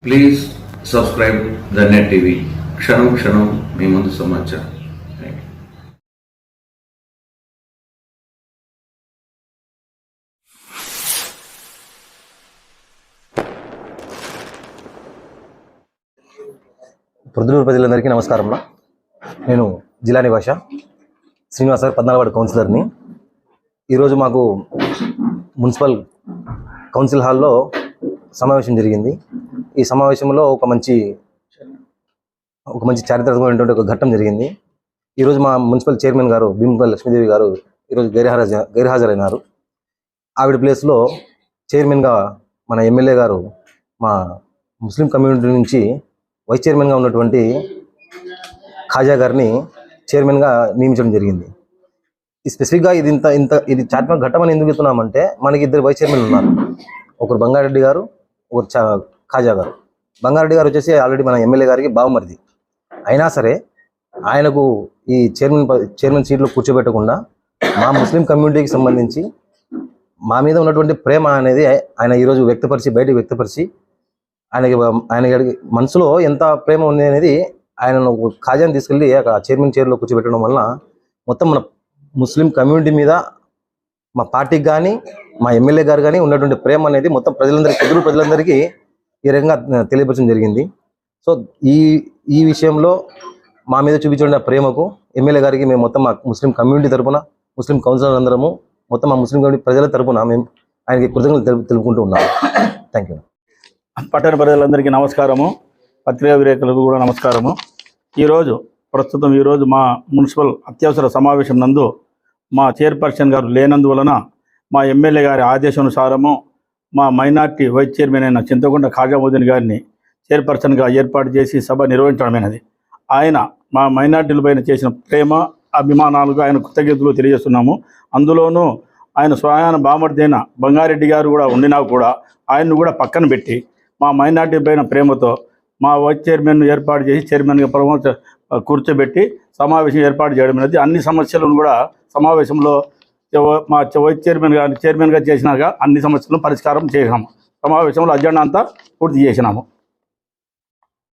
Please subscribe the net TV. క్షణం క్షణం మీ ముందు సమాచారం. ప్రొద్దుటూరు ప్రజలందరికీ నమస్కారం. నేను జిల్లాని భాష శ్రీనివాస 14వ వార్డు కౌన్సిలర్ని. ఈరోజు మాకు మున్సిపల్ కౌన్సిల్ హాల్లో సమావేశం జరిగింది. ఈ సమావేశంలో ఒక మంచి చారిత్రాత్మకమైనటువంటి ఒక ఘట్టం జరిగింది. ఈరోజు మా మున్సిపల్ చైర్మన్ గారు భీమపల్లి లక్ష్మీదేవి గారు ఈరోజు గైర్హాజరైనారు. ఆవిడ ప్లేస్లో చైర్మన్గా మన ఎమ్మెల్యే గారు మా ముస్లిం కమ్యూనిటీ నుంచి వైస్ చైర్మన్గా ఉన్నటువంటి ఖాజా గారిని చైర్మన్గా నియమించడం జరిగింది. ఈ స్పెసిఫిక్గా ఇది చారిత్రాత్మక ఘట్టం అని ఎందుకు చెప్తున్నామంటే, మనకి ఇద్దరు వైస్ చైర్మన్ ఉన్నారు. ఒకరు బంగారెడ్డి గారు, ఒకరు ఖాజా గారు. బంగారెడ్డి గారు వచ్చేసి ఆల్రెడీ మన ఎమ్మెల్యే గారికి బావమరిది. అయినా సరే ఆయనకు ఈ చైర్మన్ సీట్లో కూర్చోబెట్టకుండా మా ముస్లిం కమ్యూనిటీకి సంబంధించి మా మీద ఉన్నటువంటి ప్రేమ అనేది ఆయన ఈరోజు బయటకు వ్యక్తపరిచి ఆయనకి మనసులో ఎంత ప్రేమ ఉంది అనేది ఆయనను ఖాజాని తీసుకెళ్ళి చైర్మన్ చైర్లో కూర్చోబెట్టడం వల్ల మొత్తం మన ముస్లిం కమ్యూనిటీ మీద, మా పార్టీకి కానీ మా ఎమ్మెల్యే గారు కానీ ఉన్నటువంటి ప్రేమ అనేది మొత్తం ప్రజలందరికీ ఈ రకంగా తెలియపరచడం జరిగింది. సో ఈ విషయంలో మా మీద చూపించిన ప్రేమకు ఎమ్మెల్యే గారికి మేము మొత్తం మా ముస్లిం కమ్యూనిటీ తరఫున, ముస్లిం కౌన్సిలర్ అందరము మొత్తం మా ముస్లిం కమ్యూనిటీ ప్రజల తరఫున మేము ఆయనకి కృతజ్ఞతలు తెలుపుకుంటూ ఉన్నాము. Thank you. పట్టణ ప్రజలందరికీ నమస్కారము, పత్రికా విలేకరులకు కూడా నమస్కారము. ఈరోజు మా మున్సిపల్ అత్యవసర సమావేశం నందు మా చైర్పర్సన్ గారు లేనందువలన మా ఎమ్మెల్యే గారి ఆదేశానుసారము మా మైనార్టీ వైస్ చైర్మన్ అయిన చింతకొండ ఖాజాముద్దీన్ గారిని చైర్పర్సన్గా ఏర్పాటు చేసి సభ నిర్వహించడమైనది. ఆయన మా మైనార్టీలపైన చేసిన ప్రేమ అభిమానాలుగా ఆయన కృతజ్ఞతలు తెలియజేస్తున్నాము. అందులోనూ ఆయన స్వయాన బామర్దైన బంగారెడ్డి గారు కూడా ఉండినా కూడా ఆయన్ను కూడా పక్కన పెట్టి మా మైనార్టీ పైన ప్రేమతో మా వైస్ చైర్మన్ను ఏర్పాటు చేసి చైర్మన్గా కూర్చోబెట్టి సమావేశం ఏర్పాటు చేయడం అనేది అన్ని సమస్యలను కూడా సమావేశంలో మా వైస్ చైర్మన్గా చేసినాక అన్ని సమస్యలను పరిష్కారం చేసినాము. సమావేశంలో అజెండా అంతా పూర్తి చేసినాము.